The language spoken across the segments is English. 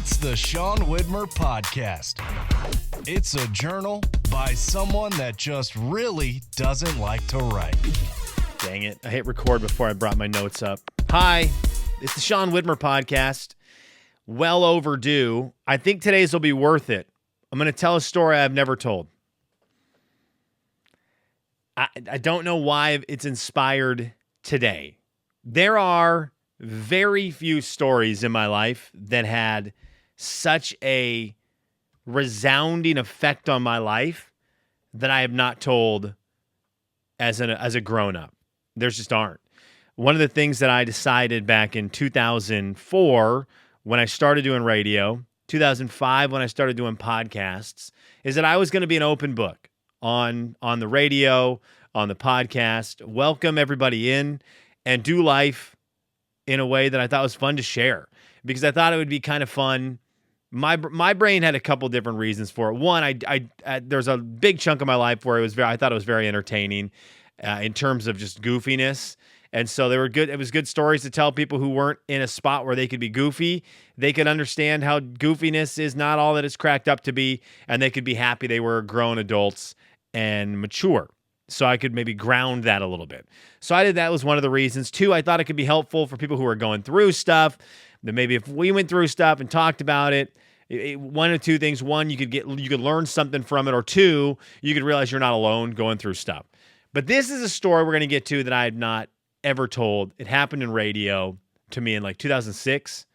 It's the Sean Widmer Podcast. It's a journal by someone that just really doesn't like to write. Dang it. I hit record before I brought my notes up. Hi, it's the Sean Widmer Podcast. Well overdue. I think today's will be worth it. I'm going to tell a story I've never told. I don't know why it's inspired today. There are very few stories in my life that had such a resounding effect on my life that I have not told as a grown-up. There just aren't. One of the things that I decided back in 2004 when I started doing radio, 2005 when I started doing podcasts, is that I was going to be an open book on the radio, on the podcast, welcome everybody in, and do life in a way that I thought was fun to share, because I thought it would be kind of fun. My brain had a couple different reasons for it. One, there's a big chunk of my life where I thought it was very entertaining in terms of just goofiness. And so they were good. It was good stories to tell people who weren't in a spot where they could be goofy. They could understand how goofiness is not all that it's cracked up to be, and they could be happy they were grown adults and mature. So I could maybe ground that a little bit. So I did. That was one of the reasons. Two, I thought it could be helpful for people who are going through stuff. That maybe if we went through stuff and talked about it, one of two things. One, you could learn something from it, or two, you could realize you're not alone going through stuff. But this is a story we're going to get to that I have not ever told. It happened in radio to me in like 2006,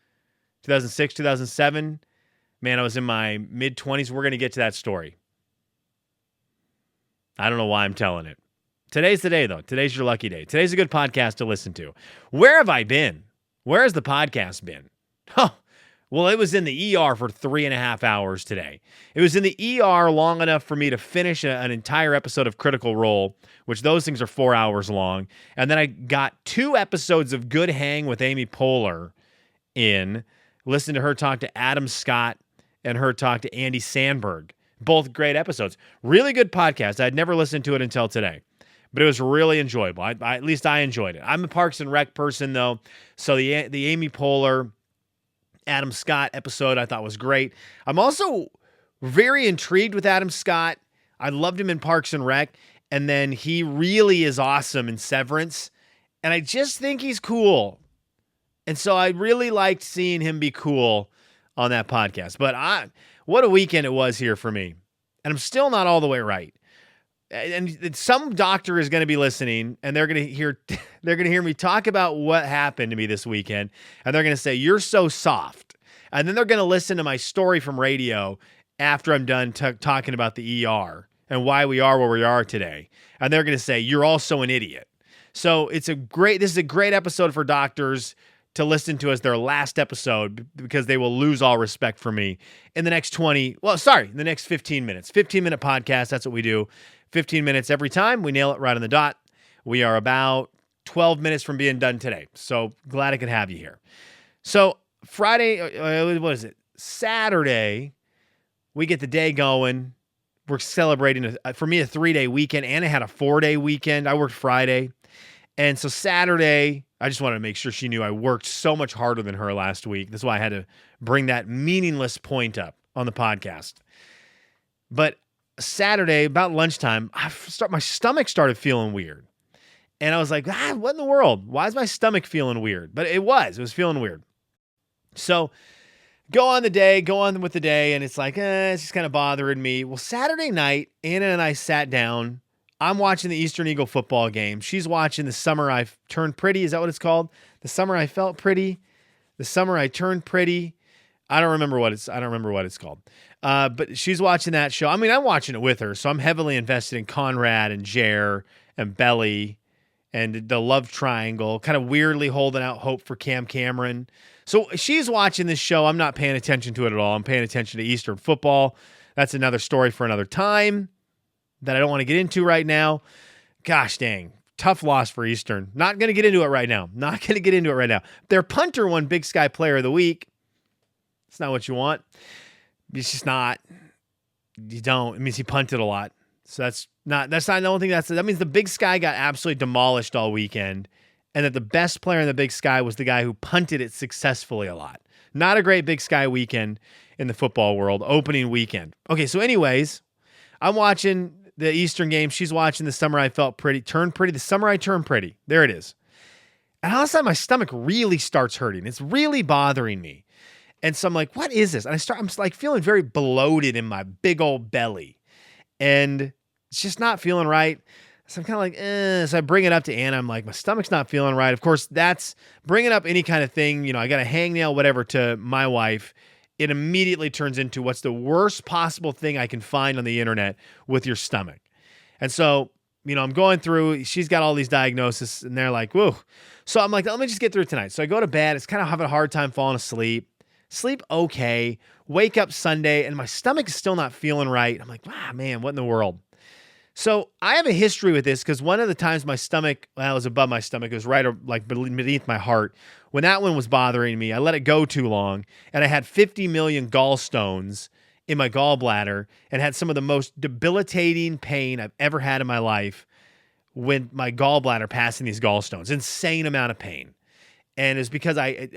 2007. Man, I was in my mid-20s. We're going to get to that story. I don't know why I'm telling it. Today's the day, though. Today's your lucky day. Today's a good podcast to listen to. Where have I been? Where has the podcast been? Well, it was in the ER for 3.5 hours today. It was in the ER long enough for me to finish an entire episode of Critical Role, which those things are 4 hours long. And then I got 2 episodes of Good Hang with Amy Poehler in. Listened to her talk to Adam Scott and her talk to Andy Samberg. Both great episodes. Really good podcast. I'd never listened to it until today, but it was really enjoyable. At least I enjoyed it. I'm a Parks and Rec person, though, so the Amy Poehler, Adam Scott episode I thought was great. I'm also very intrigued with Adam Scott. I loved him in Parks and Rec, and then he really is awesome in Severance, and I just think he's cool. And so I really liked seeing him be cool on that podcast. But what a weekend it was here for me. And I'm still not all the way right. And some doctor is going to be listening, and they're going to hear me talk about what happened to me this weekend, and they're going to say, "You're so soft." And then they're going to listen to my story from radio after I'm done talking about the ER and why we are where we are today. And they're going to say, "You're also an idiot." So this is a great episode for doctors to listen to as their last episode, because they will lose all respect for me in the next the next 15 minutes. 15-minute podcast, that's what we do. 15 minutes every time. We nail it right on the dot. We are about 12 minutes from being done today. So glad I could have you here. So Friday, what is it? Saturday, we get the day going. We're celebrating, for me, a 3-day weekend. Anna had a 4-day weekend. I worked Friday. And so Saturday, I just wanted to make sure she knew I worked so much harder than her last week. That's why I had to bring that meaningless point up on the podcast. But Saturday, about lunchtime, my stomach started feeling weird. And I was like, what in the world? Why is my stomach feeling weird? But it was feeling weird. So go on with the day, and it's like, it's just kind of bothering me. Well, Saturday night, Anna and I sat down. I'm watching the Eastern Eagle football game. She's watching The Summer I Turned Pretty. Is that what it's called? The Summer I Felt Pretty. The Summer I Turned Pretty. I don't remember what it's called. But she's watching that show. I mean, I'm watching it with her, so I'm heavily invested in Conrad and Jer and Belly and the love triangle, kind of weirdly holding out hope for Cam Cameron. So she's watching this show. I'm not paying attention to it at all. I'm paying attention to Eastern football. That's another story for another time that I don't want to get into right now. Gosh dang. Tough loss for Eastern. Not going to get into it right now. Their punter won Big Sky Player of the Week. It's not what you want. It's just not. You don't. It means he punted a lot. So that's not the only thing. That means the Big Sky got absolutely demolished all weekend, and that the best player in the Big Sky was the guy who punted it successfully a lot. Not a great Big Sky weekend in the football world, opening weekend. Okay, so anyways, I'm watching the Eastern game. She's watching The Summer I Felt Pretty, Turned Pretty, The Summer I Turned Pretty. There it is. And all of a sudden, my stomach really starts hurting. It's really bothering me. And so I'm like, what is this? And I'm like feeling very bloated in my big old belly. And it's just not feeling right. So I'm kind of like, So I bring it up to Anna. I'm like, my stomach's not feeling right. Of course, that's bringing up any kind of thing. I got a hangnail, whatever, to my wife. It immediately turns into what's the worst possible thing I can find on the internet with your stomach. And so, I'm going through, she's got all these diagnoses and they're like, whoa. So I'm like, let me just get through tonight. So I go to bed. It's kind of having a hard time falling asleep. Sleep okay. Wake up Sunday and my stomach is still not feeling right. I'm like, wow, man, what in the world? So I have a history with this because one of the times my stomach, it was above my stomach. It was right like beneath my heart. When that one was bothering me, I let it go too long and I had 50 million gallstones in my gallbladder and had some of the most debilitating pain I've ever had in my life when my gallbladder passing these gallstones. Insane amount of pain. And it's because I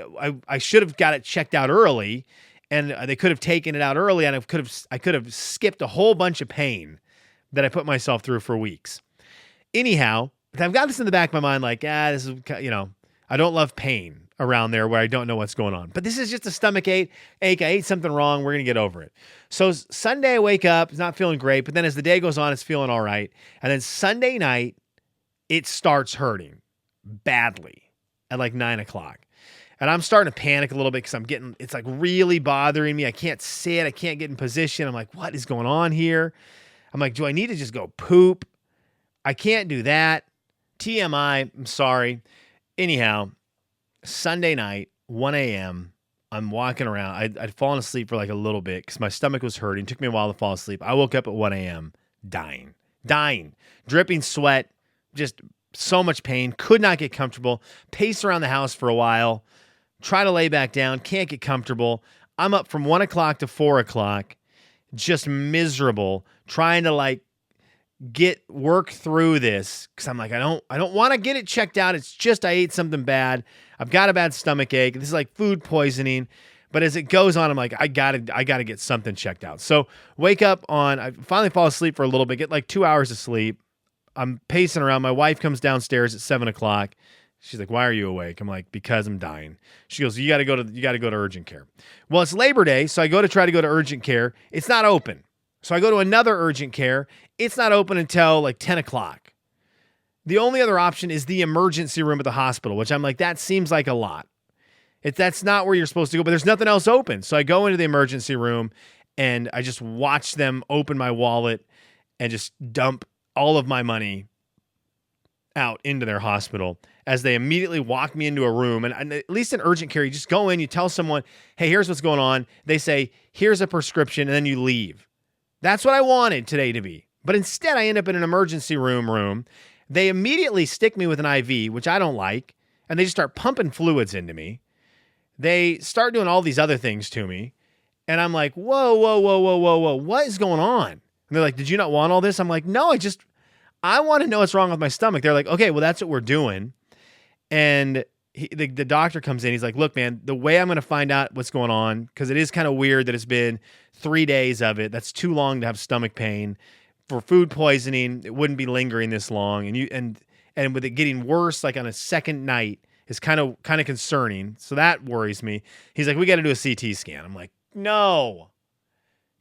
should have got it checked out early and they could have taken it out early and I could have skipped a whole bunch of pain that I put myself through for weeks. Anyhow, I've got this in the back of my mind, like, this is, I don't love pain around there where I don't know what's going on. But this is just a stomach ache. I ate something wrong. We're going to get over it. So Sunday I wake up, it's not feeling great. But then as the day goes on, it's feeling all right. And then Sunday night, it starts hurting badly at like 9:00. And I'm starting to panic a little bit because it's like really bothering me. I can't sit. I can't get in position. I'm like, what is going on here? I'm like, do I need to just go poop? I can't do that. TMI, I'm sorry. Anyhow, Sunday night, 1 a.m., I'm walking around. I'd fallen asleep for like a little bit because my stomach was hurting. It took me a while to fall asleep. I woke up at 1 a.m. dying, dripping sweat, just so much pain. Could not get comfortable. Pace around the house for a while. Try to lay back down. Can't get comfortable. I'm up from 1 o'clock to 4 o'clock. Just miserable, trying to work through this because I'm like, I don't want to get it checked out. It's just I ate something bad. I've got a bad stomach ache. This is like food poisoning. But as it goes on, I'm like, I gotta get something checked out. So I finally fall asleep for a little bit, get like 2 hours of sleep. I'm pacing around. My wife comes downstairs at 7 o'clock. She's like, why are you awake? I'm like, because I'm dying. She goes, you got to go to urgent care. Well, it's Labor Day. So I try to go to urgent care. It's not open. So I go to another urgent care. It's not open until like 10 o'clock. The only other option is the emergency room at the hospital, which I'm like, that seems like a lot. That's not where you're supposed to go, but there's nothing else open. So I go into the emergency room and I just watch them open my wallet and just dump all of my money out into their hospital as they immediately walk me into a room. And at least in urgent care, you just go in, you tell someone, hey, here's what's going on. They say, here's a prescription, and then you leave. That's what I wanted today to be. But instead, I end up in an emergency room. They immediately stick me with an IV, which I don't like, and they just start pumping fluids into me. They start doing all these other things to me, and I'm like, whoa, what is going on? And they're like, did you not want all this? I'm like, no, I want to know what's wrong with my stomach. They're like, okay, well, that's what we're doing. And the doctor comes in. He's like, look, man, the way I'm going to find out what's going on, because it is kind of weird that it's been 3 days of it. That's too long to have stomach pain. For food poisoning, it wouldn't be lingering this long. And with it getting worse, like on a second night, is kind of concerning. So that worries me. He's like, we got to do a CT scan. I'm like, no.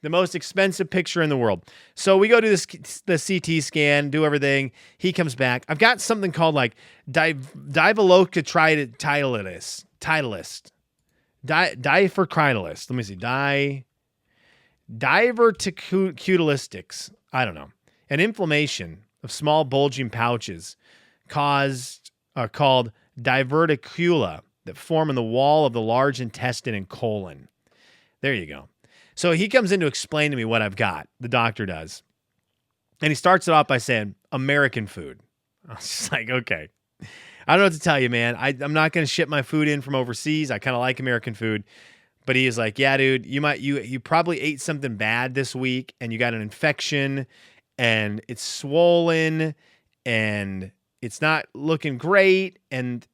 The most expensive picture in the world. So we go do the CT scan, do everything. He comes back. I've got something called like diverticulitis. Diverticulitis. Let me see. Diverticulitis. I don't know. An inflammation of small bulging pouches called diverticula that form in the wall of the large intestine and colon. There you go. So he comes in to explain to me what I've got. The doctor does. And he starts it off by saying, American food. I was just like, okay. I don't know what to tell you, man. I'm not going to ship my food in from overseas. I kind of like American food. But he is like, yeah, dude, you probably ate something bad this week and you got an infection and it's swollen and it's not looking great. And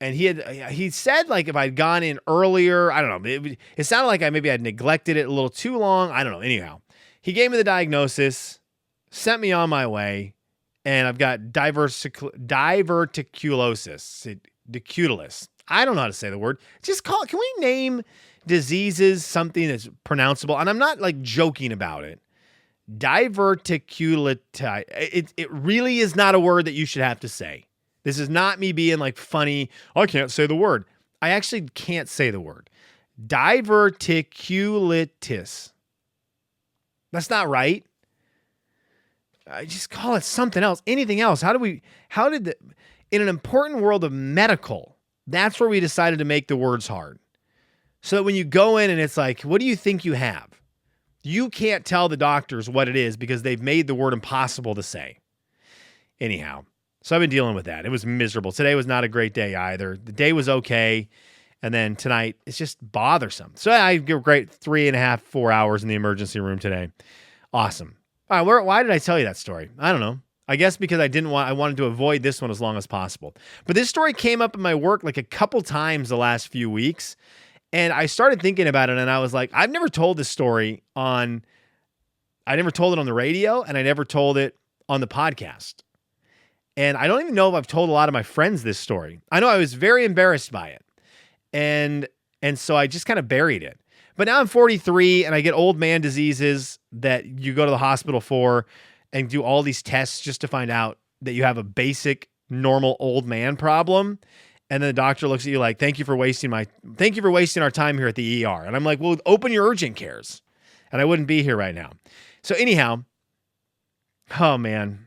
And he said like if I'd gone in earlier, I don't know. It sounded like maybe I'd neglected it a little too long. I don't know. Anyhow, he gave me the diagnosis, sent me on my way, and I've got diverticulosis. I don't know how to say the word. Can we name diseases something that's pronounceable? And I'm not like joking about it. Diverticulitis. It really is not a word that you should have to say. This is not me being like funny. I can't say the word. I actually can't say the word. Diverticulitis. That's not right. I just call it something else. Anything else? In an important world of medical, that's where we decided to make the words hard. So that when you go in and it's like, what do you think you have? You can't tell the doctors what it is because they've made the word impossible to say. Anyhow, so I've been dealing with that. It was miserable. Today was not a great day either. The day was okay. And then tonight, it's just bothersome. So I get a great 3.5, 4 hours in the emergency room today. Awesome. All right, why did I tell you that story? I don't know. I guess because I wanted to avoid this one as long as possible. But this story came up in my work like a couple times the last few weeks. And I started thinking about it and I was like, I've never told this story I never told it on the radio and I never told it on the podcast. And I don't even know if I've told a lot of my friends this story. I know I was very embarrassed by it. And so I just kind of buried it. But now I'm 43 and I get old man diseases that you go to the hospital for and do all these tests just to find out that you have a basic normal old man problem. And then the doctor looks at you like, thank you for wasting our time here at the ER. And I'm like, well, open your urgent cares. And I wouldn't be here right now. So anyhow, oh man,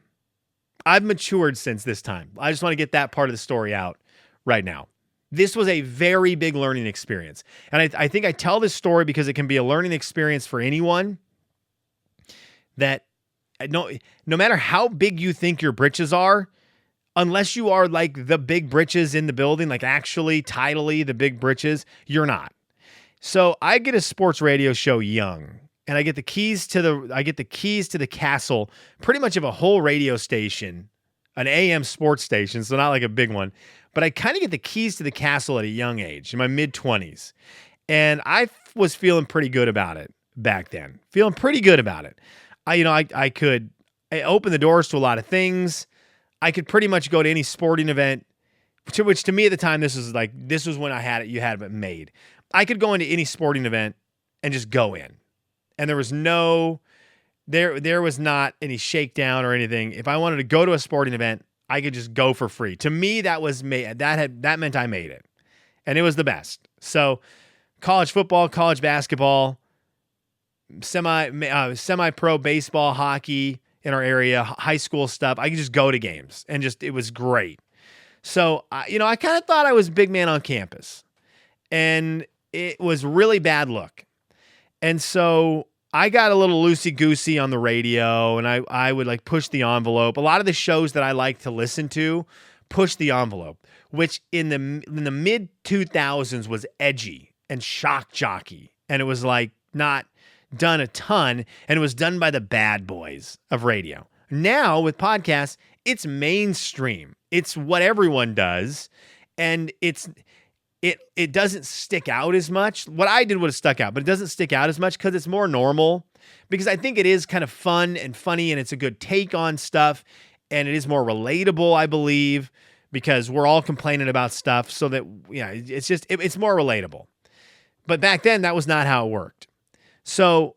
I've matured since this time. I just want to get that part of the story out right now. This was a very big learning experience. And I think I tell this story because it can be a learning experience for anyone that no matter how big you think your britches are, unless you are like the big britches in the building, like actually tidally the big britches, you're not. So I get a sports radio show young. And I get the keys to the castle, pretty much of a whole radio station, an AM sports station, so not like a big one. But I kind of get the keys to the castle at a young age, in my mid-20s. And I was feeling pretty good about it back then. Feeling pretty good about it. I could open the doors to a lot of things. I could pretty much go to any sporting event, which to me at the time, this was when you had it made. I could go into any sporting event and just go in. And there was there was not any shakedown or anything. If I wanted to go to a sporting event, I could just go for free. To me, that meant I made it. And it was the best. So college football, college basketball, semi-pro baseball, hockey in our area, high school stuff. I could just go to games and it was great. So, I kind of thought I was big man on campus and it was really bad look. And so I got a little loosey-goosey on the radio, and I would like push the envelope. A lot of the shows that I like to listen to push the envelope, which in the mid-2000s was edgy and shock jockey, and it was like not done a ton, and it was done by the bad boys of radio. Now with podcasts, it's mainstream. It's what everyone does, and it doesn't stick out as much. What I did would have stuck out, but it doesn't stick out as much because it's more normal. Because I think it is kind of fun and funny, and it's a good take on stuff, and it is more relatable, I believe, because we're all complaining about stuff. So that it's more relatable. But back then, that was not how it worked. So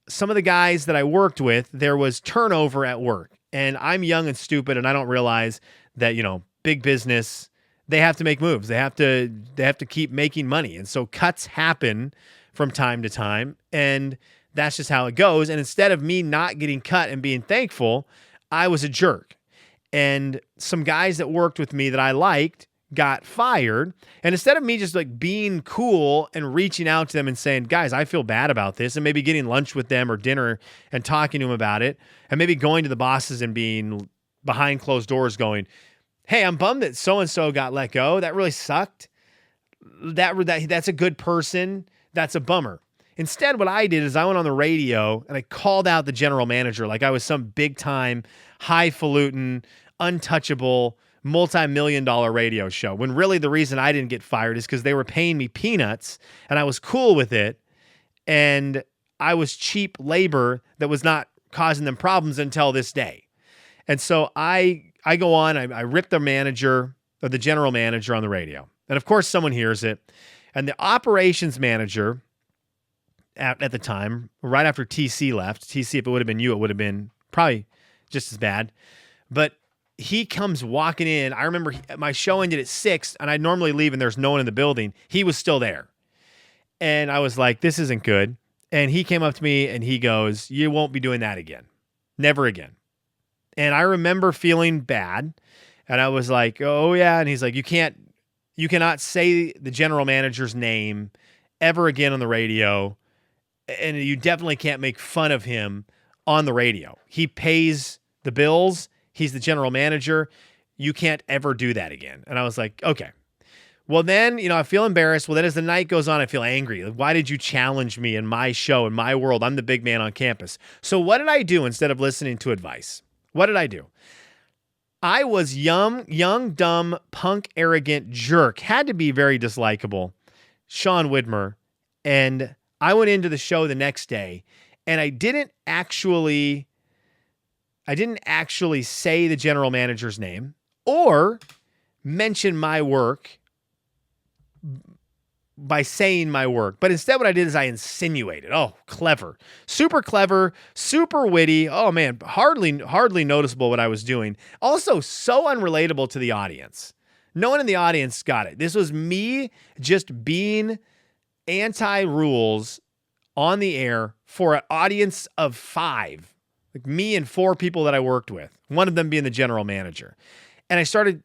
some of the guys that I worked with, there was turnover at work, and I'm young and stupid, and I don't realize that big business. They have to make moves. They have to keep making money. And so cuts happen from time to time. And that's just how it goes. And instead of me not getting cut and being thankful, I was a jerk. And some guys that worked with me that I liked got fired. And instead of me just like being cool and reaching out to them and saying, guys, I feel bad about this, and maybe getting lunch with them or dinner and talking to them about it, and maybe going to the bosses and being behind closed doors going, hey, I'm bummed that so-and-so got let go. That really sucked. That's a good person. That's a bummer. Instead, what I did is I went on the radio and I called out the general manager like I was some big-time, highfalutin, untouchable multi-million-dollar radio show, when really the reason I didn't get fired is because they were paying me peanuts and I was cool with it. And I was cheap labor that was not causing them problems until this day. And so I go on, I rip the manager or the general manager on the radio. And of course someone hears it. And the operations manager at the time, right after TC left, TC, if it would have been you, it would have been probably just as bad. But he comes walking in. I remember my show ended at 6 and I'd normally leave and there's no one in the building. He was still there. And I was like, this isn't good. And he came up to me and he goes, you won't be doing that again. Never again. And I remember feeling bad. And I was like, oh yeah. And he's like, you cannot say the general manager's name ever again on the radio. And you definitely can't make fun of him on the radio. He pays the bills. He's the general manager. You can't ever do that again. And I was like, okay. Well, then, I feel embarrassed. Well, then as the night goes on, I feel angry. Like, why did you challenge me in my show, in my world? I'm the big man on campus. So what did I do instead of listening to advice? What did I do? I was young, dumb, punk, arrogant jerk. Had to be very dislikable. Sean Widmer. And I went into the show the next day and I didn't actually say the general manager's name or mention my work by saying my work. But instead what I did is I insinuated. Oh, clever, super witty. Oh man, hardly noticeable what I was doing. Also so unrelatable to the audience. No one in the audience got it. This was me just being anti-rules on the air for an audience of 5. Like me and 4 people that I worked with, one of them being the general manager. And I started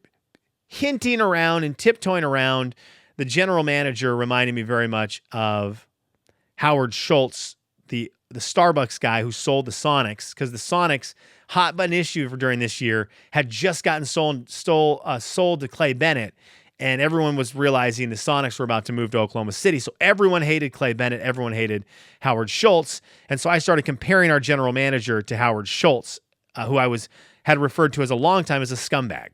hinting around and tiptoeing around. The general manager reminded me very much of Howard Schultz, the Starbucks guy who sold the Sonics, because the Sonics, hot button issue for during this year, had just gotten sold to Clay Bennett. And everyone was realizing the Sonics were about to move to Oklahoma City. So everyone hated Clay Bennett. Everyone hated Howard Schultz. And so I started comparing our general manager to Howard Schultz, who I had referred to as a long time as a scumbag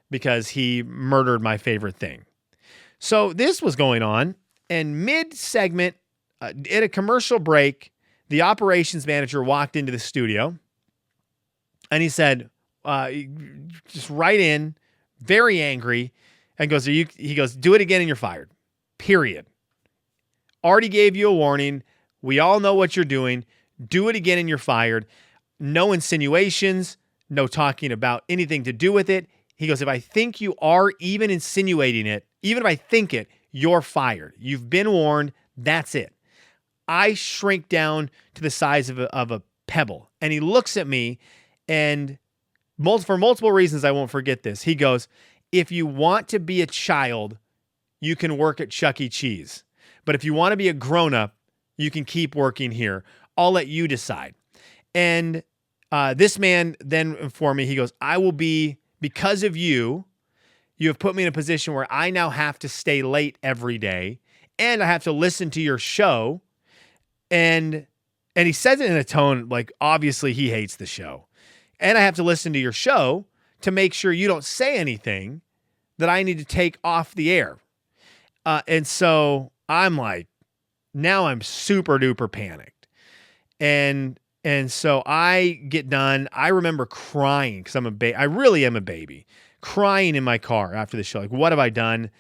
because he murdered my favorite thing. So this was going on. And mid-segment, at a commercial break, the operations manager walked into the studio. And he said, just right in, very angry, and goes, he goes, do it again and you're fired. Period. Already gave you a warning. We all know what you're doing. Do it again and you're fired. No insinuations, no talking about anything to do with it. He goes, if I think you are even insinuating it, even if I think it, you're fired. You've been warned. That's it. I shrink down to the size of a pebble. And he looks at me and for multiple reasons, I won't forget this. He goes, if you want to be a child, you can work at Chuck E. Cheese. But if you want to be a grown-up, you can keep working here. I'll let you decide. And this man then informed me, he goes, I will be, because of you, you have put me in a position where I now have to stay late every day, and I have to listen to your show. And he says it in a tone like, obviously he hates the show. And I have to listen to your show to make sure you don't say anything that I need to take off the air. And so I'm like, now I'm super duper panicked. And so I get done. I remember crying because I really am a baby, crying in my car after the show. Like, what have I done?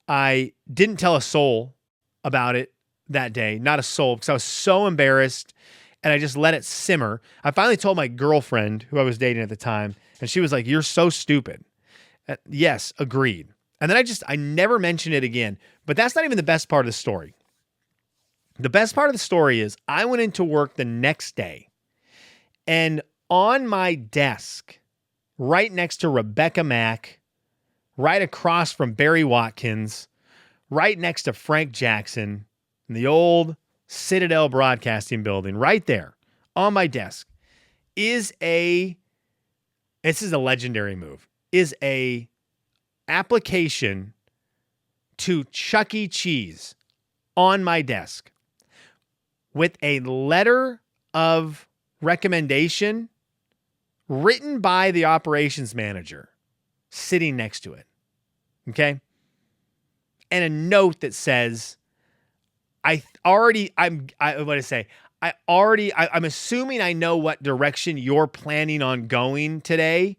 I didn't tell a soul about it that day, not a soul, because I was so embarrassed and I just let it simmer. I finally told my girlfriend, who I was dating at the time, and she was like, you're so stupid. Yes, agreed. And then I never mentioned it again. But that's not even the best part of the story. The best part of the story is I went into work the next day, and on my desk, right next to Rebecca Mack, right across from Barry Watkins, right next to Frank Jackson, in the old Citadel Broadcasting building, right there on my desk, this is a legendary move, is a application to Chuck E. Cheese on my desk with a letter of recommendation written by the operations manager sitting next to it. Okay? And a note that says, I'm assuming I know what direction you're planning on going today.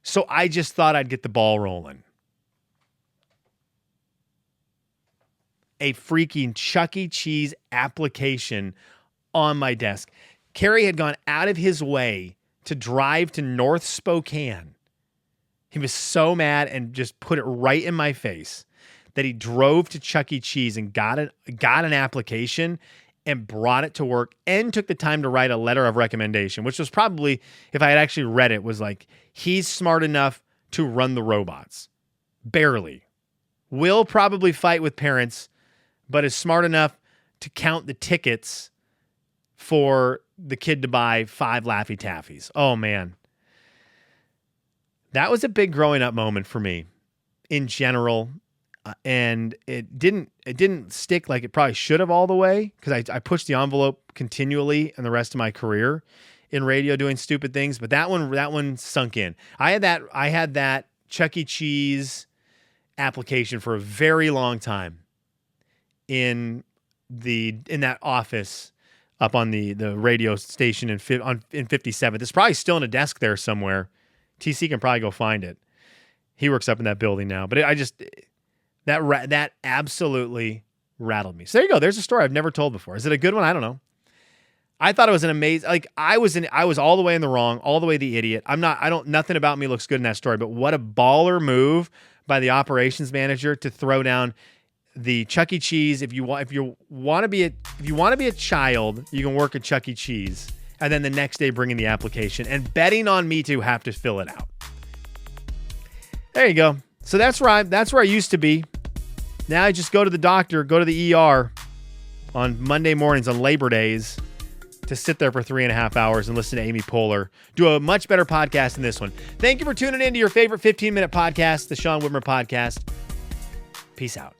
So I just thought I'd get the ball rolling. A freaking Chuck E. Cheese application on my desk. Kerry had gone out of his way to drive to North Spokane. He was so mad and just put it right in my face that he drove to Chuck E. Cheese and got an application and brought it to work and took the time to write a letter of recommendation, which was probably, if I had actually read it, was like, he's smart enough to run the robots. Barely. Will probably fight with parents, but is smart enough to count the tickets for the kid to buy 5 Laffy Taffies. Oh, man. That was a big growing up moment for me in general. And it didn't stick like it probably should have all the way, because I pushed the envelope continually in the rest of my career in radio doing stupid things. But that one sunk in. I had that Chuck E. Cheese application for a very long time in that office up on the radio station in 57th. It's probably still in a desk there somewhere. TC can probably go find it. He works up in that building now. But that absolutely rattled me. So there you go. There's a story I've never told before. Is it a good one? I don't know. I thought it was an amazing, like I was all the way in the wrong, all the way the idiot. Nothing about me looks good in that story, but what a baller move by the operations manager to throw down the Chuck E. Cheese. If you want to be a child, you can work at Chuck E. Cheese, and then the next day bring in the application and betting on me to have to fill it out. There you go. So that's where I used to be. Now I just go to the doctor, go to the ER on Monday mornings on Labor Days to sit there for 3.5 hours and listen to Amy Poehler do a much better podcast than this one. Thank you for tuning in to your favorite 15-minute podcast, the Sean Widmer Podcast. Peace out.